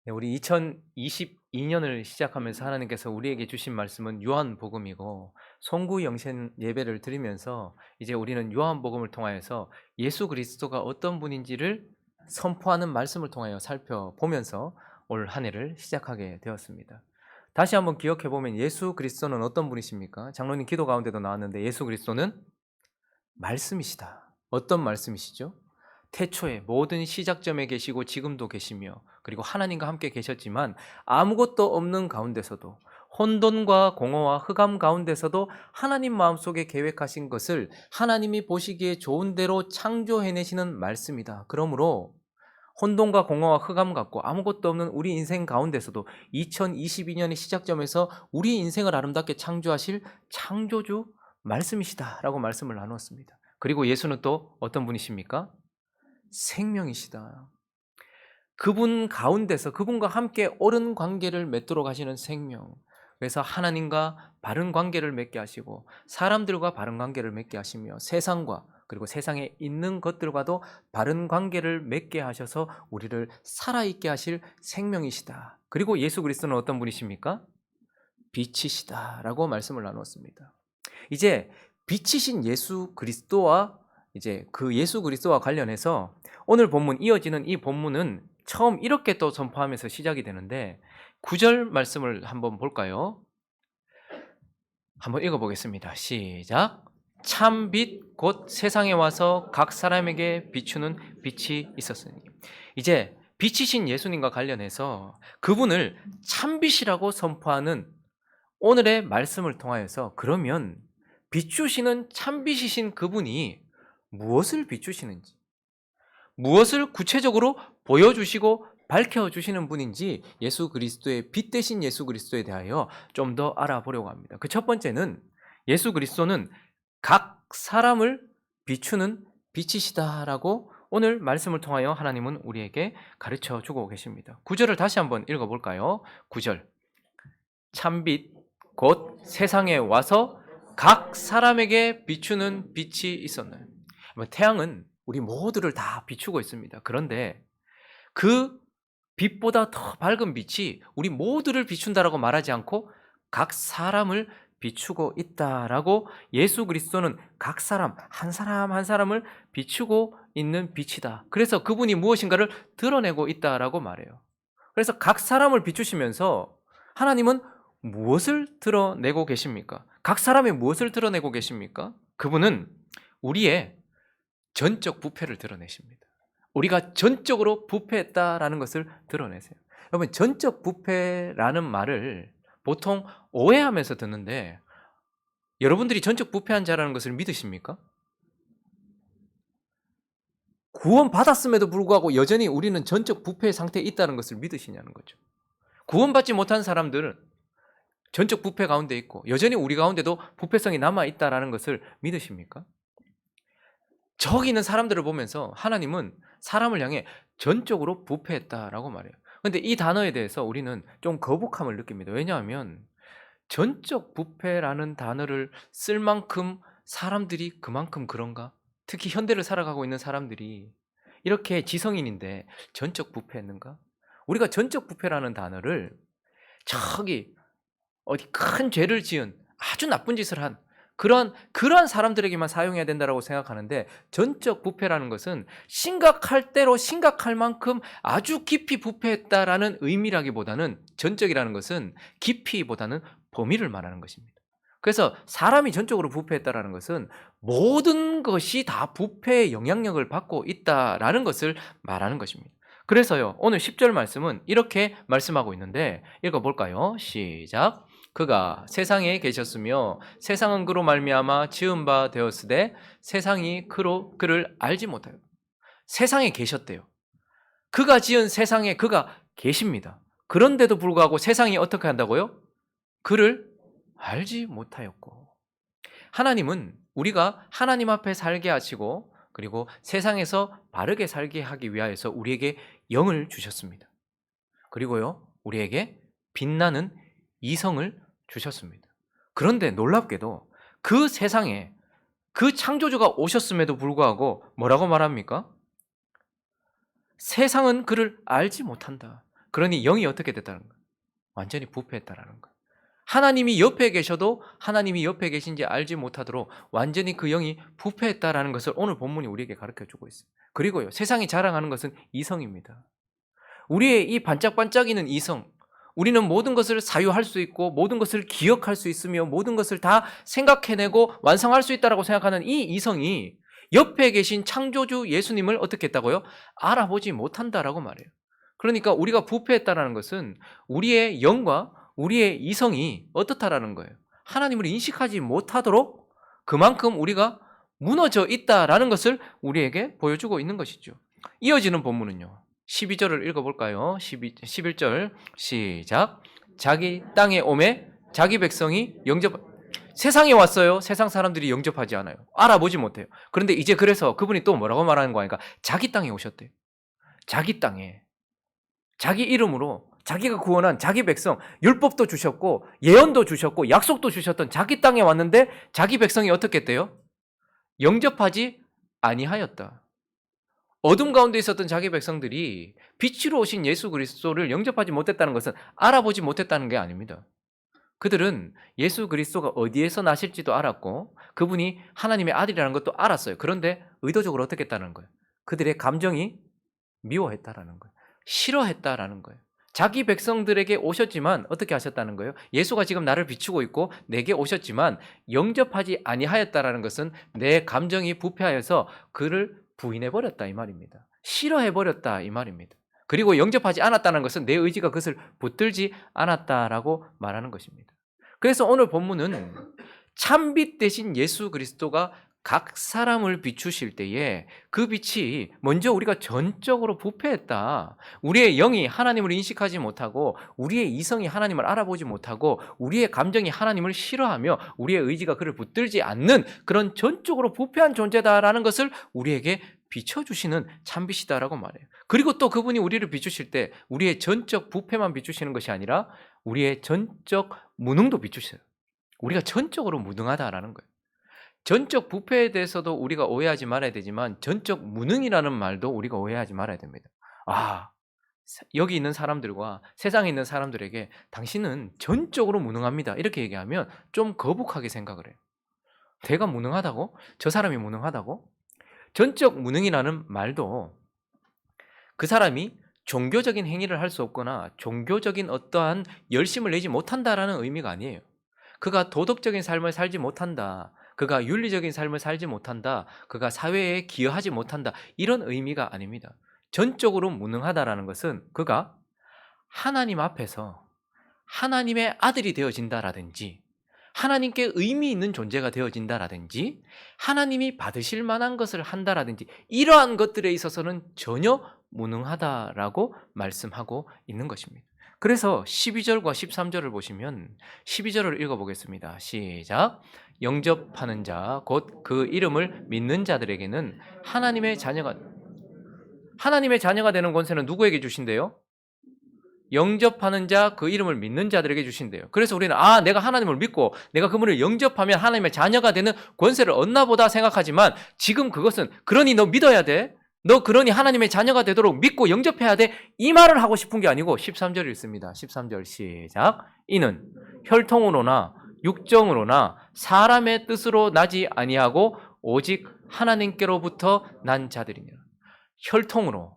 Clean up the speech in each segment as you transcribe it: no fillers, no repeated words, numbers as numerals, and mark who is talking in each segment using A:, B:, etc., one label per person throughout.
A: 네, 우리 2022년을 시작하면서 하나님께서 우리에게 주신 말씀은 요한복음이고 송구영신 예배를 드리면서 이제 우리는 요한복음을 통하여서 예수 그리스도가 어떤 분인지를 선포하는 말씀을 통하여 살펴보면서 올 한 해를 시작하게 되었습니다. 다시 한번 기억해 보면 예수 그리스도는 어떤 분이십니까? 장로님 기도 가운데도 나왔는데 예수 그리스도는 말씀이시다. 어떤 말씀이시죠? 태초에 모든 시작점에 계시고 지금도 계시며 그리고 하나님과 함께 계셨지만 아무것도 없는 가운데서도 혼돈과 공허와 흑암 가운데서도 하나님 마음속에 계획하신 것을 하나님이 보시기에 좋은 대로 창조해내시는 말씀이다. 그러므로 혼돈과 공허와 흑암 같고 아무것도 없는 우리 인생 가운데서도 2022년의 시작점에서 우리 인생을 아름답게 창조하실 창조주 말씀이시다라고 말씀을 나누었습니다. 그리고 예수는 또 어떤 분이십니까? 생명이시다. 그분 가운데서 그분과 함께 옳은 관계를 맺도록 하시는 생명. 그래서 하나님과 바른 관계를 맺게 하시고 사람들과 바른 관계를 맺게 하시며 세상과 그리고 세상에 있는 것들과도 바른 관계를 맺게 하셔서 우리를 살아있게 하실 생명이시다. 그리고 예수 그리스도는 어떤 분이십니까? 빛이시다라고 말씀을 나누었습니다. 이제 빛이신 예수 그리스도와 이제 그 예수 그리스도와 관련해서 오늘 본문 이어지는 이 본문은 처음 이렇게 또 선포하면서 시작이 되는데 9절 말씀을 한번 볼까요? 한번 읽어보겠습니다. 시작. 참 빛 곧 세상에 와서 각 사람에게 비추는 빛이 있었으니. 이제 빛이신 예수님과 관련해서 그분을 참빛이라고 선포하는 오늘의 말씀을 통하여서 그러면 비추시는 참빛이신 그분이 무엇을 비추시는지, 무엇을 구체적으로 보여주시고 밝혀주시는 분인지 예수 그리스도의 빛 대신 예수 그리스도에 대하여 좀 더 알아보려고 합니다. 그 첫 번째는 예수 그리스도는 각 사람을 비추는 빛이시다라고 오늘 말씀을 통하여 하나님은 우리에게 가르쳐 주고 계십니다. 9절을 다시 한번 읽어볼까요? 9절. 참빛 곧 세상에 와서 각 사람에게 비추는 빛이 있었나요? 태양은 우리 모두를 다 비추고 있습니다. 그런데 그 빛보다 더 밝은 빛이 우리 모두를 비춘다라고 말하지 않고 각 사람을 비추고 있다라고 예수 그리스도는 각 사람 한 사람 한 사람을 비추고 있는 빛이다. 그래서 그분이 무엇인가를 드러내고 있다라고 말해요. 그래서 각 사람을 비추시면서 하나님은 무엇을 드러내고 계십니까? 각 사람이 무엇을 드러내고 계십니까? 그분은 우리의 전적 부패를 드러내십니다. 우리가 전적으로 부패했다라는 것을 드러내세요. 여러분, 전적 부패라는 말을 보통 오해하면서 듣는데 여러분들이 전적 부패한 자라는 것을 믿으십니까? 구원 받았음에도 불구하고 여전히 우리는 전적 부패 상태에 있다는 것을 믿으시냐는 거죠. 구원받지 못한 사람들은 전적 부패 가운데 있고 여전히 우리 가운데도 부패성이 남아있다는 것을 믿으십니까? 저기 있는 사람들을 보면서 하나님은 사람을 향해 전적으로 부패했다라고 말해요. 그런데 이 단어에 대해서 우리는 좀 거북함을 느낍니다. 왜냐하면 전적 부패라는 단어를 쓸 만큼 사람들이 그만큼 그런가? 특히 현대를 살아가고 있는 사람들이 이렇게 지성인인데 전적 부패했는가? 우리가 전적 부패라는 단어를 저기 어디 큰 죄를 지은 아주 나쁜 짓을 한 그러한 사람들에게만 사용해야 된다라고 생각하는데 전적 부패라는 것은 심각할 대로 심각할 만큼 아주 깊이 부패했다라는 의미라기보다는 전적이라는 것은 깊이보다는 범위를 말하는 것입니다. 그래서 사람이 전적으로 부패했다라는 것은 모든 것이 다 부패의 영향력을 받고 있다라는 것을 말하는 것입니다. 그래서요, 오늘 10절 말씀은 이렇게 말씀하고 있는데 읽어볼까요? 시작. 그가 세상에 계셨으며 세상은 그로 말미암아 지은 바 되었으되 세상이 그를 알지 못하여. 세상에 계셨대요. 그가 지은 세상에 그가 계십니다. 그런데도 불구하고 세상이 어떻게 한다고요? 그를 알지 못하였고. 하나님은 우리가 하나님 앞에 살게 하시고 그리고 세상에서 바르게 살게 하기 위하여서 우리에게 영을 주셨습니다. 그리고요, 우리에게 빛나는 이성을 주셨습니다. 그런데 놀랍게도 그 세상에 그 창조주가 오셨음에도 불구하고 뭐라고 말합니까? 세상은 그를 알지 못한다. 그러니 영이 어떻게 됐다는 거예요? 완전히 부패했다라는 거예요. 하나님이 옆에 계셔도 하나님이 옆에 계신지 알지 못하도록 완전히 그 영이 부패했다라는 것을 오늘 본문이 우리에게 가르쳐주고 있어요. 그리고요, 세상이 자랑하는 것은 이성입니다. 우리의 이 반짝반짝이는 이성, 우리는 모든 것을 사유할 수 있고 모든 것을 기억할 수 있으며 모든 것을 다 생각해내고 완성할 수 있다고 생각하는 이 이성이 옆에 계신 창조주 예수님을 어떻게 했다고요? 알아보지 못한다라고 말해요. 그러니까 우리가 부패했다라는 것은 우리의 영과 우리의 이성이 어떻다라는 거예요. 하나님을 인식하지 못하도록 그만큼 우리가 무너져 있다라는 것을 우리에게 보여주고 있는 것이죠. 이어지는 본문은요, 12절을 읽어볼까요? 11절 시작. 자기 땅에 오매 자기 백성이 세상에 왔어요. 세상 사람들이 영접하지 않아요. 알아보지 못해요. 그런데 이제 그래서 그분이 또 뭐라고 말하는 거니까 자기 땅에 오셨대요. 자기 땅에 자기 이름으로 자기가 구원한 자기 백성, 율법도 주셨고 예언도 주셨고 약속도 주셨던 자기 땅에 왔는데 자기 백성이 어떻게 했대요? 영접하지 아니하였다. 어둠 가운데 있었던 자기 백성들이 빛으로 오신 예수 그리스도를 영접하지 못했다는 것은 알아보지 못했다는 게 아닙니다. 그들은 예수 그리스도가 어디에서 나실지도 알았고 그분이 하나님의 아들이라는 것도 알았어요. 그런데 의도적으로 어떻게 했다는 거예요? 그들의 감정이 미워했다라는 거예요. 싫어했다라는 거예요. 자기 백성들에게 오셨지만 어떻게 하셨다는 거예요? 예수가 지금 나를 비추고 있고 내게 오셨지만 영접하지 아니하였다라는 것은 내 감정이 부패하여서 그를 부인해버렸다 이 말입니다. 싫어해버렸다 이 말입니다. 그리고 영접하지 않았다는 것은 내 의지가 그것을 붙들지 않았다라고 말하는 것입니다. 그래서 오늘 본문은 참빛 대신 예수 그리스도가 각 사람을 비추실 때에 그 빛이 먼저 우리가 전적으로 부패했다. 우리의 영이 하나님을 인식하지 못하고 우리의 이성이 하나님을 알아보지 못하고 우리의 감정이 하나님을 싫어하며 우리의 의지가 그를 붙들지 않는 그런 전적으로 부패한 존재다라는 것을 우리에게 비춰주시는 참빛이다라고 말해요. 그리고 또 그분이 우리를 비추실 때 우리의 전적 부패만 비추시는 것이 아니라 우리의 전적 무능도 비추셔요. 우리가 전적으로 무능하다라는 거예요. 전적 부패에 대해서도 우리가 오해하지 말아야 되지만 전적 무능이라는 말도 우리가 오해하지 말아야 됩니다. 여기 있는 사람들과 세상에 있는 사람들에게 당신은 전적으로 무능합니다. 이렇게 얘기하면 좀 거북하게 생각을 해요. 내가 무능하다고? 저 사람이 무능하다고? 전적 무능이라는 말도 그 사람이 종교적인 행위를 할 수 없거나 종교적인 어떠한 열심을 내지 못한다라는 의미가 아니에요. 그가 도덕적인 삶을 살지 못한다. 그가 윤리적인 삶을 살지 못한다. 그가 사회에 기여하지 못한다. 이런 의미가 아닙니다. 전적으로 무능하다라는 것은 그가 하나님 앞에서 하나님의 아들이 되어진다라든지 하나님께 의미 있는 존재가 되어진다라든지 하나님이 받으실 만한 것을 한다라든지 이러한 것들에 있어서는 전혀 무능하다라고 말씀하고 있는 것입니다. 그래서 12절과 13절을 보시면 12절을 읽어보겠습니다. 시작. 영접하는 자 곧 그 이름을 믿는 자들에게는 하나님의 자녀가 되는 권세는 누구에게 주신대요? 영접하는 자 그 이름을 믿는 자들에게 주신대요. 그래서 우리는 내가 하나님을 믿고 내가 그분을 영접하면 하나님의 자녀가 되는 권세를 얻나 보다 생각하지만 지금 그것은 그러니 너 믿어야 돼. 너 그러니 하나님의 자녀가 되도록 믿고 영접해야 돼. 이 말을 하고 싶은 게 아니고 13절 읽습니다. 13절 시작. 이는 혈통으로나 육정으로나 사람의 뜻으로 나지 아니하고 오직 하나님께로부터 난 자들이니라. 혈통으로,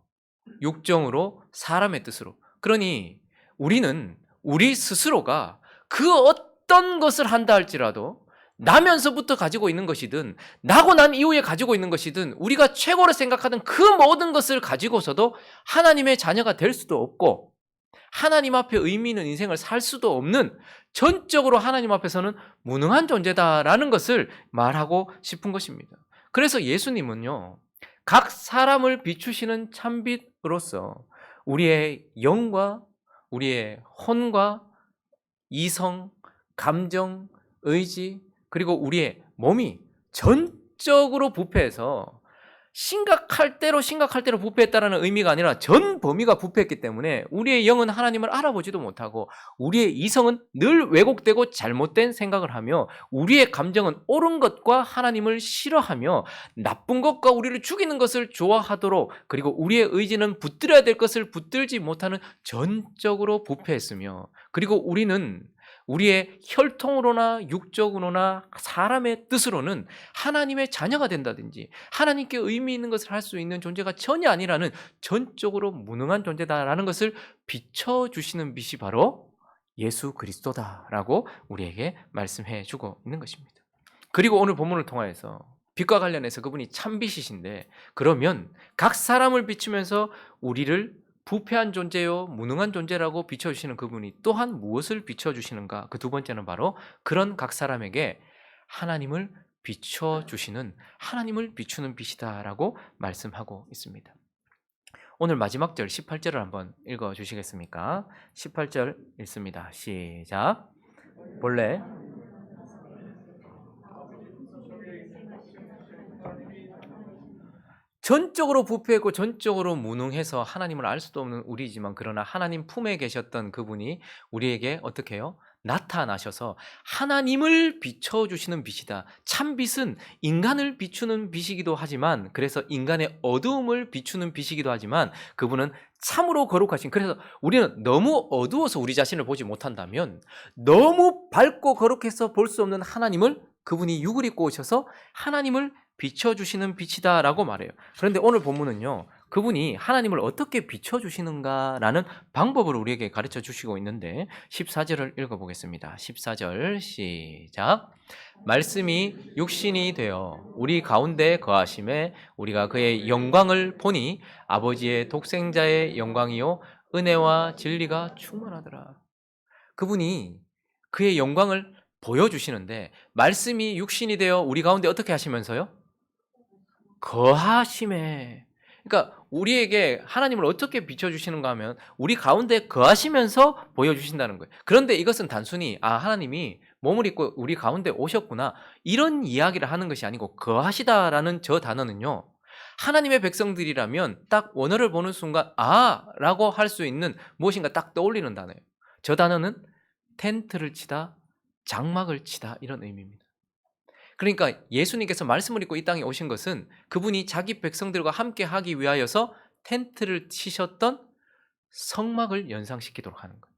A: 육정으로, 사람의 뜻으로. 그러니 우리는 우리 스스로가 그 어떤 것을 한다 할지라도 나면서부터 가지고 있는 것이든 나고 난 이후에 가지고 있는 것이든 우리가 최고로 생각하던 그 모든 것을 가지고서도 하나님의 자녀가 될 수도 없고 하나님 앞에 의미 있는 인생을 살 수도 없는 전적으로 하나님 앞에서는 무능한 존재다라는 것을 말하고 싶은 것입니다. 그래서 예수님은요, 각 사람을 비추시는 참빛으로서 우리의 영과 우리의 혼과 이성, 감정, 의지 그리고 우리의 몸이 전적으로 부패해서 심각할 대로 심각할 대로 부패했다라는 의미가 아니라 전 범위가 부패했기 때문에 우리의 영은 하나님을 알아보지도 못하고 우리의 이성은 늘 왜곡되고 잘못된 생각을 하며 우리의 감정은 옳은 것과 하나님을 싫어하며 나쁜 것과 우리를 죽이는 것을 좋아하도록 그리고 우리의 의지는 붙들어야 될 것을 붙들지 못하는 전적으로 부패했으며 그리고 우리는 우리의 혈통으로나 육적으로나 사람의 뜻으로는 하나님의 자녀가 된다든지 하나님께 의미 있는 것을 할 수 있는 존재가 전혀 아니라는 전적으로 무능한 존재다라는 것을 비춰주시는 빛이 바로 예수 그리스도다라고 우리에게 말씀해 주고 있는 것입니다. 그리고 오늘 본문을 통하여서 빛과 관련해서 그분이 참 빛이신데 그러면 각 사람을 비추면서 우리를 부패한 존재요 무능한 존재라고 비춰주시는 그분이 또한 무엇을 비춰주시는가? 그 두 번째는 바로 그런 각 사람에게 하나님을 비춰주시는 하나님을 비추는 빛이다라고 말씀하고 있습니다. 오늘 마지막 절 18절을 한번 읽어주시겠습니까? 18절 읽습니다. 시작. 본래 전적으로 부패했고 전적으로 무능해서 하나님을 알 수도 없는 우리지만 그러나 하나님 품에 계셨던 그분이 우리에게 어떻게 해요? 나타나셔서 하나님을 비춰주시는 빛이다. 참 빛은 인간을 비추는 빛이기도 하지만 그래서 인간의 어두움을 비추는 빛이기도 하지만 그분은 참으로 거룩하신 그래서 우리는 너무 어두워서 우리 자신을 보지 못한다면 너무 밝고 거룩해서 볼 수 없는 하나님을 그분이 육을 입고 오셔서 하나님을 비춰주시는 빛이다라고 말해요. 그런데 오늘 본문은요. 그분이 하나님을 어떻게 비춰주시는가라는 방법을 우리에게 가르쳐 주시고 있는데 14절을 읽어보겠습니다. 14절 시작. 말씀이 육신이 되어 우리 가운데 거하심에 우리가 그의 영광을 보니 아버지의 독생자의 영광이요 은혜와 진리가 충만하더라. 그분이 그의 영광을 보여주시는데 말씀이 육신이 되어 우리 가운데 어떻게 하시면서요? 거하심에 그러니까 우리에게 하나님을 어떻게 비춰주시는가 하면 우리 가운데 거하시면서 보여주신다는 거예요. 그런데 이것은 단순히 하나님이 몸을 입고 우리 가운데 오셨구나 이런 이야기를 하는 것이 아니고 거하시다라는 저 단어는요. 하나님의 백성들이라면 딱 원어를 보는 순간 라고 할 수 있는 무엇인가 딱 떠올리는 단어예요. 저 단어는 텐트를 치다 장막을 치다 이런 의미입니다. 그러니까 예수님께서 말씀을 입고 이 땅에 오신 것은 그분이 자기 백성들과 함께 하기 위하여서 텐트를 치셨던 성막을 연상시키도록 하는 거예요.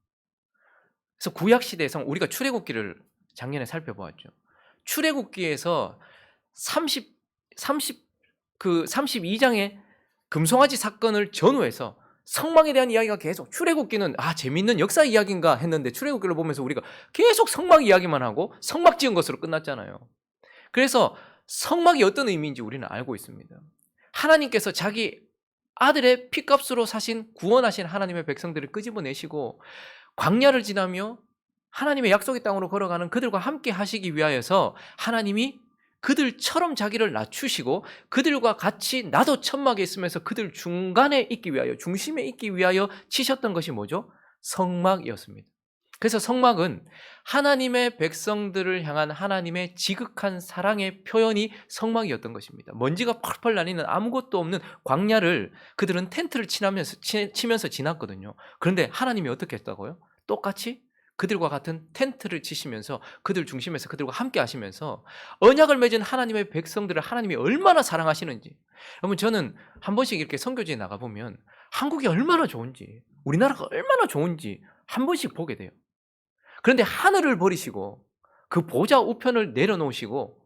A: 그래서 구약 시대에서 우리가 출애굽기를 작년에 살펴보았죠. 출애굽기에서 32장의 금송아지 사건을 전후해서 성막에 대한 이야기가 계속 출애굽기는 재밌는 역사 이야기인가 했는데 출애굽기를 보면서 우리가 계속 성막 이야기만 하고 성막 지은 것으로 끝났잖아요. 그래서 성막이 어떤 의미인지 우리는 알고 있습니다. 하나님께서 자기 아들의 피값으로 사신 구원하신 하나님의 백성들을 끄집어내시고 광야를 지나며 하나님의 약속의 땅으로 걸어가는 그들과 함께 하시기 위하여서 하나님이 그들처럼 자기를 낮추시고 그들과 같이 나도 천막에 있으면서 그들 중간에 있기 위하여 중심에 있기 위하여 치셨던 것이 뭐죠? 성막이었습니다. 그래서 성막은 하나님의 백성들을 향한 하나님의 지극한 사랑의 표현이 성막이었던 것입니다. 먼지가 펄펄 나니는 아무것도 없는 광야를 그들은 텐트를 치면서 지났거든요. 그런데 하나님이 어떻게 했다고요? 똑같이 그들과 같은 텐트를 치시면서 그들 중심에서 그들과 함께 하시면서 언약을 맺은 하나님의 백성들을 하나님이 얼마나 사랑하시는지. 여러분 저는 한 번씩 이렇게 선교지에 나가보면 한국이 얼마나 좋은지 우리나라가 얼마나 좋은지 한 번씩 보게 돼요. 그런데 하늘을 버리시고 그 보좌 우편을 내려놓으시고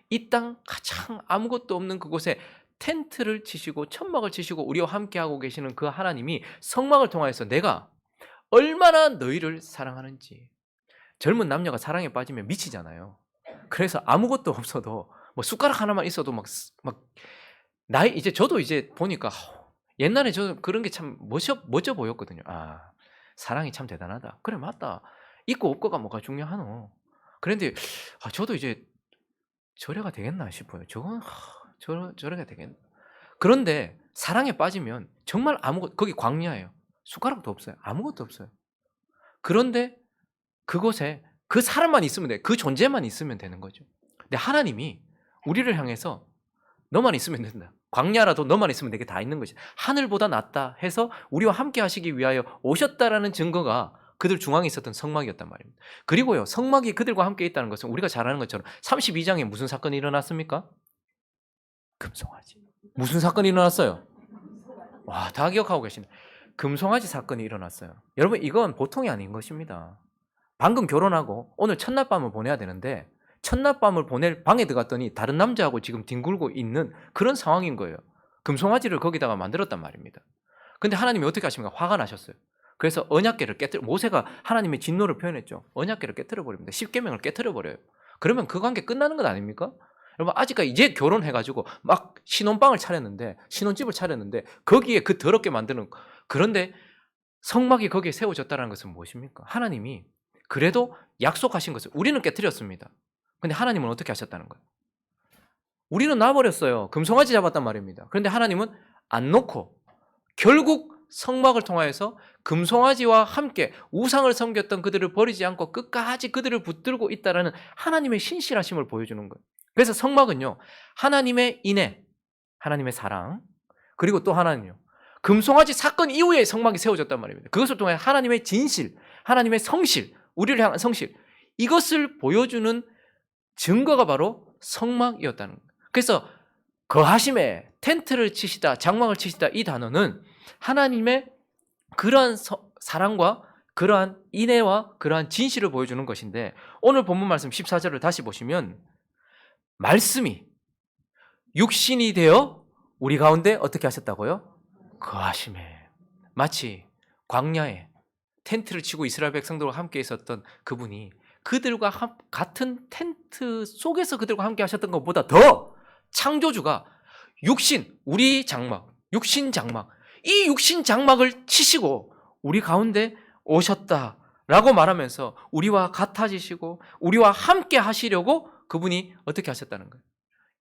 A: 이 땅 가장 아무것도 없는 그곳에 텐트를 치시고 천막을 치시고 우리와 함께하고 계시는 그 하나님이 성막을 통하여서 내가 얼마나 너희를 사랑하는지. 젊은 남녀가 사랑에 빠지면 미치잖아요. 그래서 아무것도 없어도 뭐 숟가락 하나만 있어도 막 나이 저도 보니까 옛날에 저 그런 게 참 멋져 보였거든요. 사랑이 참 대단하다. 그래 맞다. 있고 없고가 뭐가 중요하노. 그런데 저도 저래가 되겠나 싶어요. 저건 저래가 되겠나. 그런데 사랑에 빠지면 정말 거기 광야예요. 숟가락도 없어요. 아무것도 없어요. 그런데 그곳에 그 사람만 있으면 돼. 그 존재만 있으면 되는 거죠. 근데 하나님이 우리를 향해서 너만 있으면 된다. 광야라도 너만 있으면 내게 다 있는 것이다. 하늘보다 낫다 해서 우리와 함께 하시기 위하여 오셨다라는 증거가 그들 중앙에 있었던 성막이었단 말입니다. 그리고요, 성막이 그들과 함께 있다는 것은 우리가 잘 아는 것처럼 32장에 무슨 사건이 일어났습니까? 금송아지. 무슨 사건이 일어났어요? 와, 다 기억하고 계시네. 금송아지 사건이 일어났어요. 여러분, 이건 보통이 아닌 것입니다. 방금 결혼하고 오늘 첫날 밤을 보내야 되는데 첫날 밤을 보낼 방에 들어갔더니 다른 남자하고 지금 뒹굴고 있는 그런 상황인 거예요. 금송아지를 거기다가 만들었단 말입니다. 근데 하나님이 어떻게 하십니까? 화가 나셨어요. 그래서 언약궤를 모세가 하나님의 진노를 표현했죠. 언약궤를 깨뜨려 버립니다. 십계명을 깨뜨려 버려요. 그러면 그 관계 끝나는 것 아닙니까? 여러분, 아직까지 이제 결혼해가지고 막 신혼방을 차렸는데, 신혼집을 차렸는데 거기에 그 더럽게 만드는, 그런데 성막이 거기에 세워졌다는 것은 무엇입니까? 하나님이 그래도 약속하신 것을 우리는 깨뜨렸습니다. 근데 하나님은 어떻게 하셨다는 거예요? 우리는 놔버렸어요. 금송아지 잡았단 말입니다. 그런데 하나님은 안 놓고 결국 성막을 통하여서 금송아지와 함께 우상을 섬겼던 그들을 버리지 않고 끝까지 그들을 붙들고 있다는 하나님의 신실하심을 보여주는 거예요. 그래서 성막은요, 하나님의 인애, 하나님의 사랑, 그리고 또 하나는요, 금송아지 사건 이후에 성막이 세워졌단 말입니다. 그것을 통해 하나님의 진실, 하나님의 성실, 우리를 향한 성실, 이것을 보여주는 증거가 바로 성막이었다는 거예요. 그래서 거하심에 텐트를 치시다, 장막을 치시다, 이 단어는 하나님의 그러한 사랑과 그러한 인애와 그러한 진실을 보여주는 것인데, 오늘 본문 말씀 14절을 다시 보시면 말씀이 육신이 되어 우리 가운데 어떻게 하셨다고요? 거하심에. 마치 광야에 텐트를 치고 이스라엘 백성들과 함께 있었던 그분이 그들과 같은 텐트 속에서 그들과 함께 하셨던 것보다 더 창조주가 육신, 우리 장막, 육신 장막, 이 육신 장막을 치시고 우리 가운데 오셨다라고 말하면서 우리와 같아지시고 우리와 함께 하시려고 그분이 어떻게 하셨다는 거예요?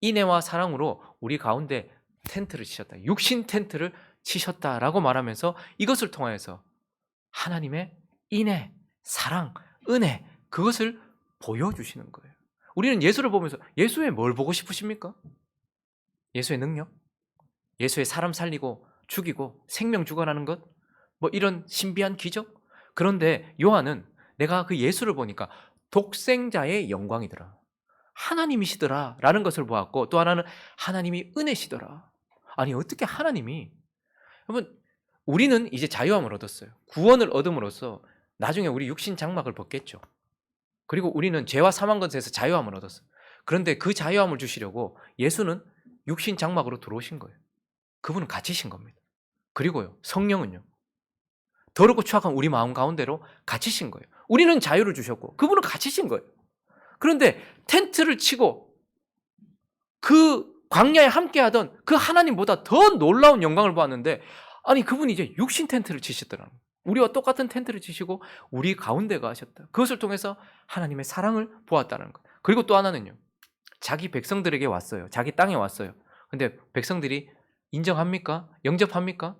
A: 인애와 사랑으로 우리 가운데 텐트를 치셨다. 육신 텐트를 치셨다라고 말하면서 이것을 통하여서 하나님의 인애, 사랑, 은혜, 그것을 보여주시는 거예요. 우리는 예수를 보면서 예수의 뭘 보고 싶으십니까? 예수의 능력? 예수의 사람 살리고 죽이고 생명 주관하는 것? 뭐 이런 신비한 기적? 그런데 요한은 내가 그 예수를 보니까 독생자의 영광이더라, 하나님이시더라 라는 것을 보았고, 또 하나는 하나님이 은혜시더라. 아니, 어떻게 하나님이, 여러분, 우리는 이제 자유함을 얻었어요. 구원을 얻음으로써 나중에 우리 육신 장막을 벗겠죠. 그리고 우리는 죄와 사망 권세에서 자유함을 얻었어요. 그런데 그 자유함을 주시려고 예수는 육신 장막으로 들어오신 거예요. 그분은 갇히신 겁니다. 그리고요, 성령은요, 더럽고 추악한 우리 마음 가운데로 갇히신 거예요. 우리는 자유를 주셨고 그분은 갇히신 거예요. 그런데 텐트를 치고 그 광야에 함께하던 그 하나님보다 더 놀라운 영광을 보았는데, 아니, 그분이 이제 육신 텐트를 치셨더라는 거예요. 우리와 똑같은 텐트를 치시고 우리 가운데 가셨다. 그것을 통해서 하나님의 사랑을 보았다는 것. 그리고 또 하나는요, 자기 백성들에게 왔어요. 자기 땅에 왔어요. 근데 백성들이 인정합니까? 영접합니까?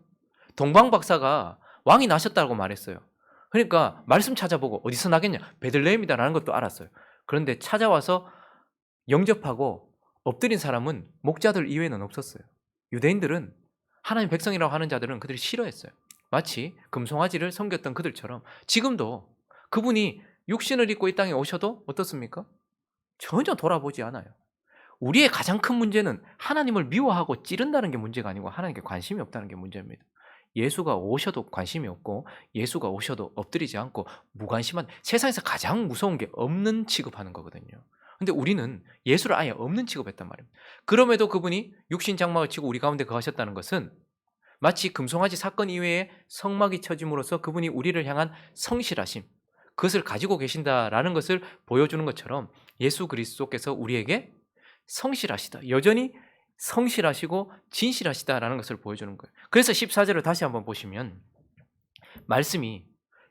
A: 동방박사가 왕이 나셨다고 말했어요. 그러니까 말씀 찾아보고 어디서 나겠냐? 베들레헴이다라는 것도 알았어요. 그런데 찾아와서 영접하고 엎드린 사람은 목자들 이외에는 없었어요. 유대인들은, 하나님 백성이라고 하는 자들은 그들이 싫어했어요. 마치 금송아지를 섬겼던 그들처럼 지금도 그분이 육신을 입고 이 땅에 오셔도 어떻습니까? 전혀 돌아보지 않아요. 우리의 가장 큰 문제는 하나님을 미워하고 찌른다는 게 문제가 아니고 하나님께 관심이 없다는 게 문제입니다. 예수가 오셔도 관심이 없고 예수가 오셔도 엎드리지 않고 무관심한, 세상에서 가장 무서운 게 없는 취급하는 거거든요. 근데 우리는 예수를 아예 없는 취급했단 말입니다. 그럼에도 그분이 육신 장막을 치고 우리 가운데 거하셨다는 것은 마치 금송아지 사건 이외에 성막이 쳐짐으로써 그분이 우리를 향한 성실하심, 그것을 가지고 계신다라는 것을 보여주는 것처럼 예수 그리스도께서 우리에게 성실하시다, 여전히 성실하시고 진실하시다라는 것을 보여주는 거예요. 그래서 14절을 다시 한번 보시면 말씀이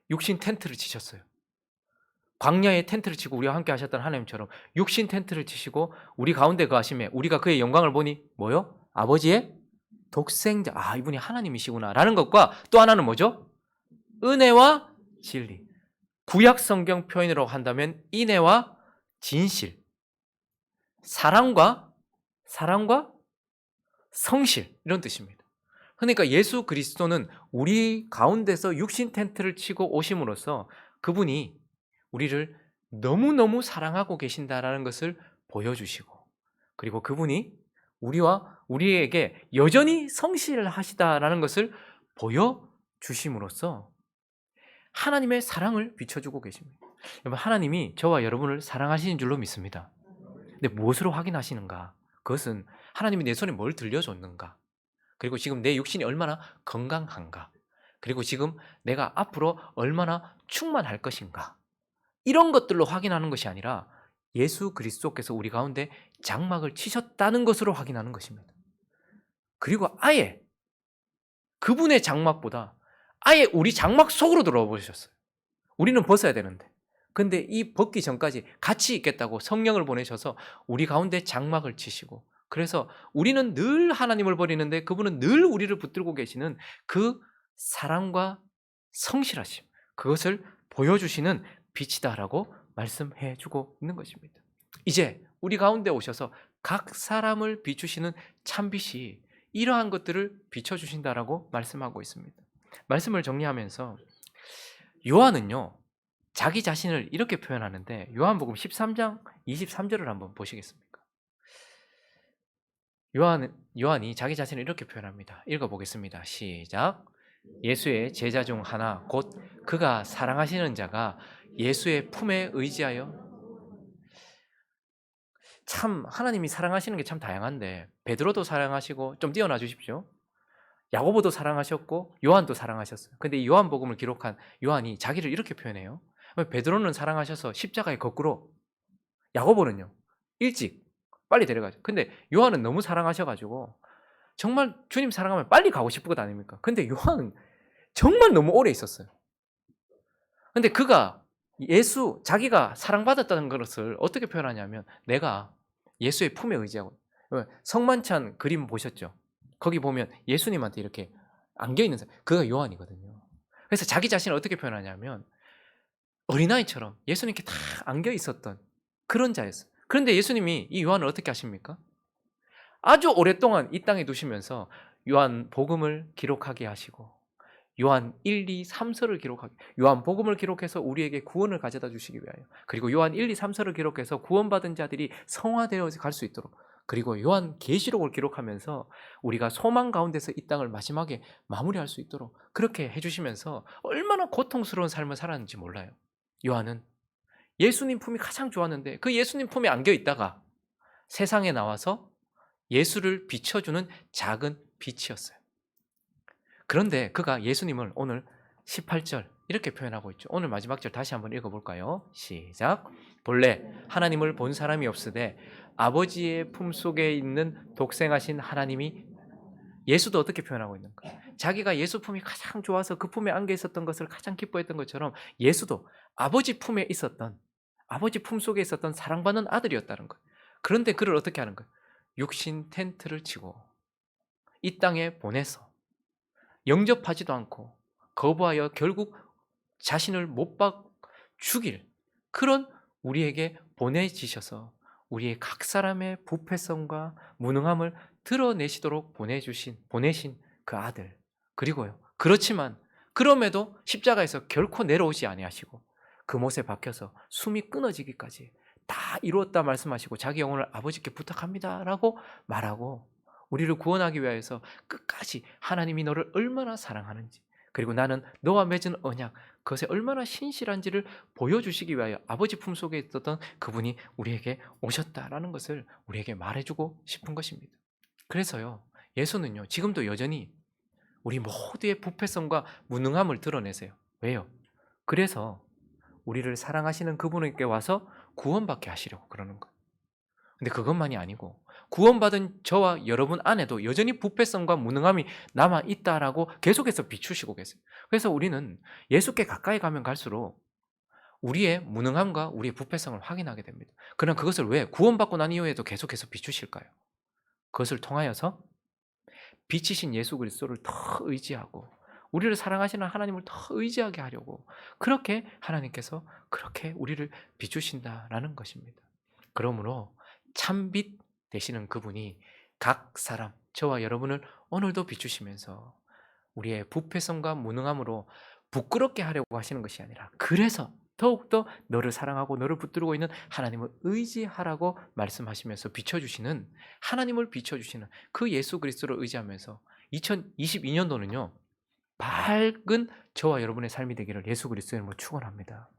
A: 육신 텐트를 치셨어요. 광야에 텐트를 치고 우리와 함께 하셨던 하나님처럼 육신 텐트를 치시고 우리 가운데 거하심에 우리가 그의 영광을 보니 뭐요? 아버지의 독생자, 아, 이분이 하나님이시구나 라는 것과, 또 하나는 뭐죠? 은혜와 진리. 구약 성경 표현으로 한다면 인애와 진실, 사랑과 성실 이런 뜻입니다. 그러니까 예수 그리스도는 우리 가운데서 육신 텐트를 치고 오심으로써 그분이 우리를 너무너무 사랑하고 계신다라는 것을 보여주시고, 그리고 그분이 우리에게 여전히 성실하시다라는 것을 보여주심으로써 하나님의 사랑을 비춰주고 계십니다. 여러분, 하나님이 저와 여러분을 사랑하시는 줄로 믿습니다. 근데 무엇으로 확인하시는가? 그것은 하나님이 내 손에 뭘 들려줬는가? 그리고 지금 내 육신이 얼마나 건강한가? 그리고 지금 내가 앞으로 얼마나 충만할 것인가? 이런 것들로 확인하는 것이 아니라 예수 그리스도께서 우리 가운데 장막을 치셨다는 것으로 확인하는 것입니다. 그리고 아예 그분의 장막보다 아예 우리 장막 속으로 들어와 보셨어요. 우리는 벗어야 되는데. 근데 이 벗기 전까지 같이 있겠다고 성령을 보내셔서 우리 가운데 장막을 치시고, 그래서 우리는 늘 하나님을 버리는데 그분은 늘 우리를 붙들고 계시는 그 사랑과 성실하심, 그것을 보여주시는 빛이다라고 말씀해 주고 있는 것입니다. 이제 우리 가운데 오셔서 각 사람을 비추시는 참빛이 이러한 것들을 비춰주신다라고 말씀하고 있습니다. 말씀을 정리하면서 요한은요, 자기 자신을 이렇게 표현하는데, 요한복음 13장 23절을 한번 보시겠습니까? 요한이 자기 자신을 이렇게 표현합니다. 읽어보겠습니다. 시작. 예수의 제자 중 하나 곧 그가 사랑하시는 자가 예수의 품에 의지하여. 참 하나님이 사랑하시는 게 참 다양한데 베드로도 사랑하시고, 좀 띄워놔 주십시오. 야고보도 사랑하셨고 요한도 사랑하셨어요. 근데 이 요한복음을 기록한 요한이 자기를 이렇게 표현해요. 베드로는 사랑하셔서 십자가에 거꾸로, 야고보는요 일찍 빨리 데려가죠. 근데 요한은 너무 사랑하셔가지고 정말 주님 사랑하면 빨리 가고 싶은 것 아닙니까? 근데 요한은 정말 너무 오래 있었어요. 근데 그가 자기가 사랑받았다는 것을 어떻게 표현하냐면, 내가 예수의 품에 의지하고. 성만찬 그림 보셨죠? 거기 보면 예수님한테 이렇게 안겨있는 사람, 그가 요한이거든요. 그래서 자기 자신을 어떻게 표현하냐면 어린아이처럼 예수님께 다 안겨있었던 그런 자였어요. 그런데 예수님이 이 요한을 어떻게 하십니까? 아주 오랫동안 이 땅에 두시면서 요한 복음을 기록하게 하시고, 요한 1, 2, 3서를 기록하게, 요한 복음을 기록해서 우리에게 구원을 가져다 주시기 위하여, 그리고 요한 1, 2, 3서를 기록해서 구원받은 자들이 성화되어 갈 수 있도록, 그리고 요한 계시록을 기록하면서 우리가 소망 가운데서 이 땅을 마지막에 마무리할 수 있도록 그렇게 해주시면서 얼마나 고통스러운 삶을 살았는지 몰라요. 요한은 예수님 품이 가장 좋았는데 그 예수님 품에 안겨 있다가 세상에 나와서 예수를 비춰주는 작은 빛이었어요. 그런데 그가 예수님을 오늘 18절 이렇게 표현하고 있죠. 오늘 마지막 절 다시 한번 읽어볼까요? 시작. 본래 하나님을 본 사람이 없으되 아버지의 품속에 있는 독생하신 하나님이. 예수도 어떻게 표현하고 있는가? 자기가 예수 품이 가장 좋아서 그 품에 안겨 있었던 것을 가장 기뻐했던 것처럼 예수도 아버지 품에 있었던, 아버지 품 속에 있었던 사랑받는 아들이었다는 것. 그런데 그를 어떻게 하는 거예요? 육신 텐트를 치고 이 땅에 보내서 영접하지도 않고 거부하여 결국 자신을 못 박 죽일, 그런 우리에게 보내지셔서 우리의 각 사람의 부패성과 무능함을 드러내시도록 보내신 그 아들. 그리고요, 그렇지만 그럼에도 십자가에서 결코 내려오지 아니하시고 그 못에 박혀서 숨이 끊어지기까지 다 이루었다 말씀하시고 자기 영혼을 아버지께 부탁합니다라고 말하고, 우리를 구원하기 위해서 끝까지 하나님이 너를 얼마나 사랑하는지, 그리고 나는 너와 맺은 언약, 그것에 얼마나 신실한지를 보여주시기 위하여 아버지 품속에 있었던 그분이 우리에게 오셨다라는 것을 우리에게 말해주고 싶은 것입니다. 그래서요, 예수는요 지금도 여전히 우리 모두의 부패성과 무능함을 드러내세요. 왜요? 그래서 우리를 사랑하시는 그분에게 와서 구원받게 하시려고 그러는 거예요. 근데 그것만이 아니고 구원받은 저와 여러분 안에도 여전히 부패성과 무능함이 남아있다라고 계속해서 비추시고 계세요. 그래서 우리는 예수께 가까이 가면 갈수록 우리의 무능함과 우리의 부패성을 확인하게 됩니다. 그럼 그것을 왜 구원받고 난 이후에도 계속해서 비추실까요? 그것을 통하여서 빛이신 예수 그리스도를 더 의지하고 우리를 사랑하시는 하나님을 더 의지하게 하려고 그렇게 하나님께서 그렇게 우리를 비추신다라는 것입니다. 그러므로 참빛 되시는 그분이 각 사람, 저와 여러분을 오늘도 비추시면서 우리의 부패성과 무능함으로 부끄럽게 하려고 하시는 것이 아니라, 그래서 더욱더 너를 사랑하고 너를 붙들고 있는 하나님을 의지하라고 말씀하시면서 비춰주시는, 하나님을 비춰주시는 그 예수 그리스도를 의지하면서 2022년도는요 밝은 저와 여러분의 삶이 되기를 예수 그리스도의 이름으로 축원합니다.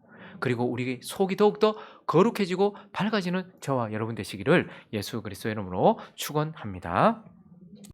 A: 그리고 우리 속이 더욱더 거룩해지고 밝아지는 저와 여러분 되시기를 예수 그리스도의 이름으로 축원합니다.